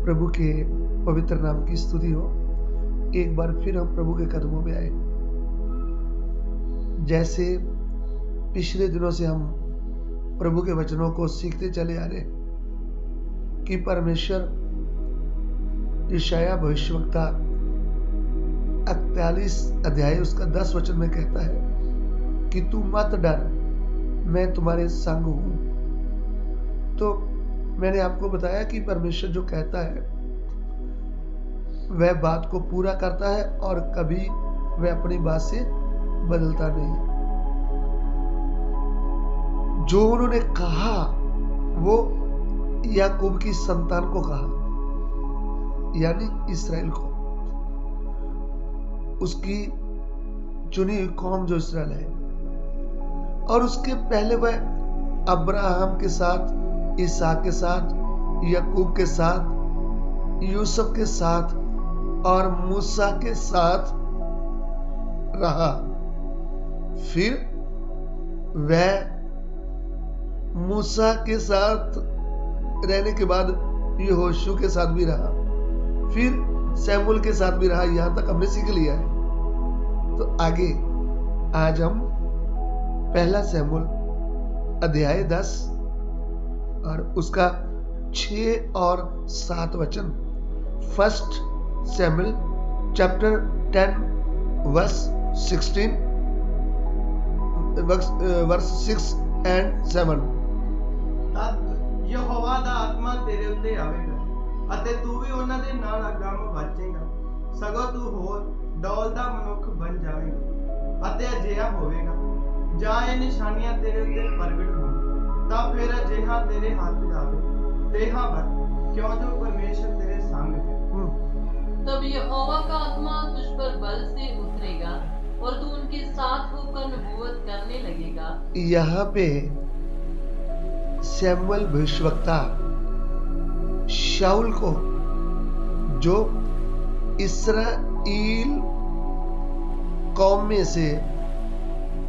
प्रभु के पवित्र नाम की स्तुति हो। एक बार फिर हम प्रभु के कदमों में आए। जैसे पिछले दिनों से हम प्रभु के वचनों को सीखते चले आ रहे कि परमेश्वर यशायाह भविष्यवक्ता 41 अध्याय उसका 10 वचन में कहता है कि तू मत डर, मैं तुम्हारे संग हूं। तो मैंने आपको बताया कि परमेश्वर जो कहता है वह बात को पूरा करता है और कभी वह अपनी बात से बदलता नहीं। जो उन्होंने कहा वो याकूब की संतान को कहा, यानी इस्राएल को, उसकी चुनी हुई कौम जो इस्राएल है। और उसके पहले वह अब्राहम के साथ, इसहाक के साथ, याकूब के साथ, यूसुफ के साथ और मूसा के साथ रहा। फिर वह मूसा के साथ रहने के बाद यहोशू के साथ भी रहा, फिर शमूएल के साथ भी रहा। यहां तक हमने सीख लिया है। तो आगे आज हम पहला शमूएल अध्याय 10 और उसका 6 और 7 वचन। फर्स्ट शमूएल चैप्टर 10 वर्स 16 वर्स 6 एंड 7। तद यहोवा दा आत्मा तेरे उत्ते आवेगा ਅਤੇ ਤੂੰ ਵੀ ਉਹਨਾਂ ਦੇ ਨਾਲ ਅਗੰਮ ਵਾਚੇਗਾ, ਸਗੋਂ ਤੂੰ ਹੋਰ ਡੌਲ ਦਾ ਮਨੁੱਖ ਬਣ ਜਾਵੇਗਾ। ਅਤੇ ਅਜਿਹਾ ਹੋਵੇਗਾ ਜਾਂ ਇਹ ਨਿਸ਼ਾਨੀਆਂ ਤੇਰੇ ਉੱਤੇ ਪ੍ਰਗਟ ਹੋਣ ਤਾਂ ਫਿਰ ਅਜਿਹਾ ਤੇਰੇ ਹੱਥ ਜਾਵੇ। ਤੇਹਾ ਵਰ क्यों जो परमेश्वर तेरे संग है। तब यहोवा का आत्मा तुझ पर बल से उतरेगा और तू उनके साथ होकर नबूवत करने लगेगा। यहाँ पे शमूएल भविष्यवक्ता शाऊल को, जो इस्राएल कौम में से,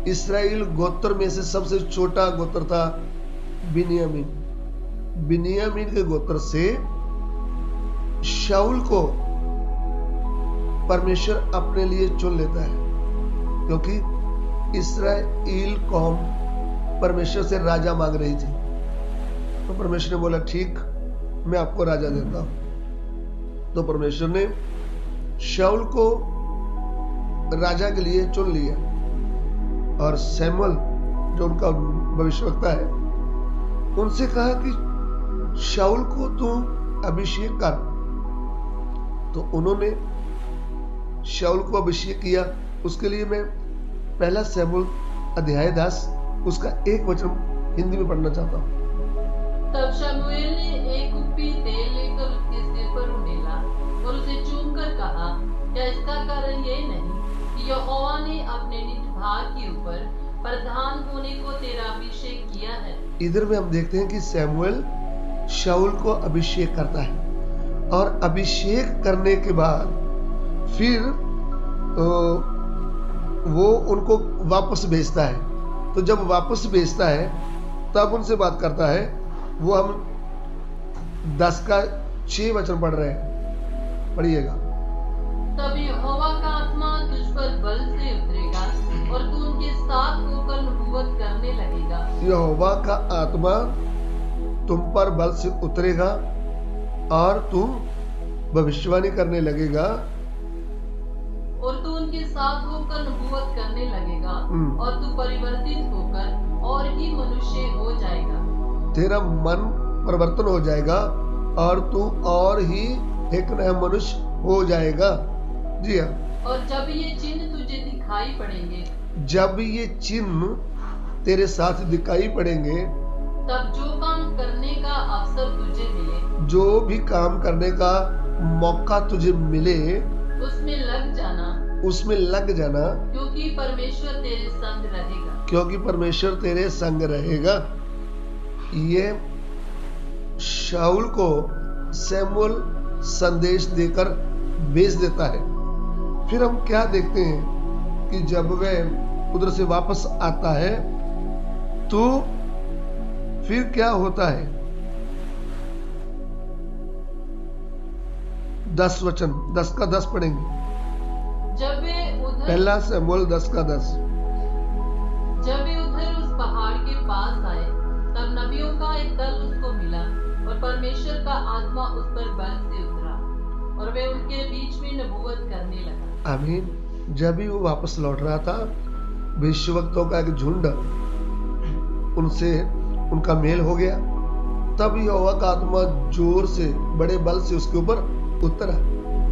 इस्राएल गोत्र में से सबसे छोटा गोत्र था बिन्यामीन। बिन्यामीन के गोत्र से शाऊल को परमेश्वर अपने लिए चुन लेता है, क्योंकि इस्राएल कौम परमेश्वर से राजा मांग रही थी। तो परमेश्वर ने बोला ठीक, मैं आपको राजा देता हूं। तो परमेश्वर ने शाऊल को राजा के लिए चुन लिया और शमूएल जो उनका भविष्यवक्ता है उनसे कहा कि शाऊल को तू अभिषेक कर। तो उन्होंने शाऊल को अभिषेक किया। उसके लिए मैं पहला शमूएल अध्याय 10 उसका 1 वचन हिंदी में पढ़ना चाहता हूं। तब शमूएल ने एक कुप्पी तेल लेकर उसके सिर पर उंडेला और उसे चूमकर कहा, क्या इसका कारण ये नहीं कि यहोवा ने अपने निज भाग के ऊपर प्रधान होने को तेरा अभिषेक किया है। इधर में हम देखते हैं कि शमूएल शाऊल को अभिषेक करता है और अभिषेक करने के बाद फिर वो उनको वापस भेजता है। तो जब वापस भेजता है तब उनसे बात करता है। वो हम 10 का 6 वचन पढ़ रहे हैं, पढ़िएगा। तब यहोवा का आत्मा तुझ पर बल से उतरेगा और तू उनके साथ होकर नबूवत करने लगेगा। यहोवा का आत्मा तुम पर बल से उतरेगा और तू भविष्यवाणी करने लगेगा और तू उनके साथ होकर नबूवत करने लगेगा और तू परिवर्तित होकर और ही मनुष्य हो जाएगा। तेरा मन परिवर्तन हो जाएगा और तू और ही एक नया मनुष्य हो जाएगा। जी हाँ। और जब ये चिन्ह तुझे दिखाई पड़ेंगे, जब ये चिन्ह तेरे साथ दिखाई पड़ेंगे, तब जो काम करने का अवसर तुझे मिले, जो भी काम करने का मौका तुझे मिले, उसमें लग जाना, उसमें लग जाना, क्योंकि परमेश्वर तेरे संग रहेगा। क्योंकि परमेश्वर तेरे संग रहेगा। ये शाऊल को शमूएल संदेश देकर भेज देता है। फिर हम क्या देखते हैं कि जब वह उधर से वापस आता है तो फिर क्या होता है। 10 वचन 10 का 10 पढ़ेंगे। जब वे उधर पहला शमूएल 10 का 10। जब वे उधर उस पहाड़ के पास आए तब नबियों का एक दल उसको मिला और परमेश्वर का आत्मा उस पर बल से उतरा और वे उनके बीच में नबूवत करने लगा। आमीन। जब भी वो वापस लौट रहा था, भविष्यवक्ताओं का एक झुंड उनसे उनका मेल हो गया। तब यहोवा का आत्मा जोर से बड़े बल से उसके ऊपर उतरा,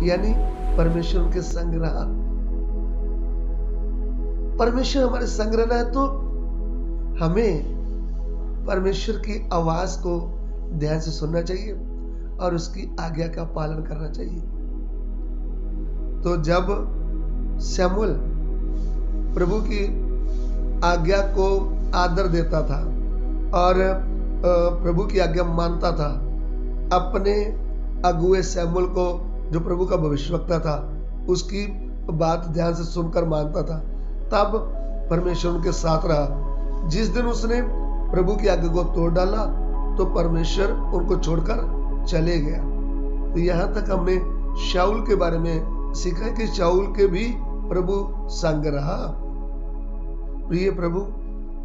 यानी परमेश्वर उनके संग रहा। परमेश्वर हमारे संग रहना है तो हमें परमेश्वर की आवाज को ध्यान से सुनना चाहिए और उसकी आज्ञा का पालन करना चाहिए। तो जब शमूएल प्रभु की आज्ञा को आदर देता था और प्रभु की आज्ञा मानता था, अपने अगुए शमूएल को जो प्रभु का भविष्यवक्ता था उसकी बात ध्यान से सुनकर मानता था, तब परमेश्वर उनके साथ रहा। जिस दिन उसने प्रभु की आज्ञा को तोड़ डाला तो परमेश्वर उनको छोड़कर चले गया। तो यहां तक हमने शाऊल के बारे में सीखा कि शाऊल के भी प्रभु संग रहा। प्रिय प्रभु,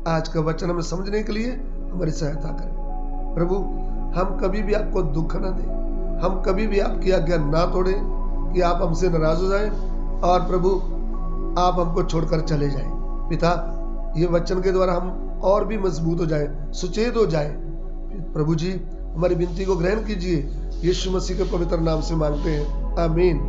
आज का वचन हमें समझने के लिए हमारी सहायता करें। प्रभु, हम कभी भी आपको दुख न दें, हम कभी भी आपकी आज्ञा ना तोड़ें कि आप हमसे नाराज हो जाएं और प्रभु आप हमको छोड़कर चले जाएं। पिता, ये वचन के द्वारा हम और भी मजबूत हो जाएं, सुचेत हो जाएं। प्रभु जी, हमारी विनती को ग्रहण कीजिए। यीशु मसीह के पवित्र नाम से मांगते हैं, आमीन।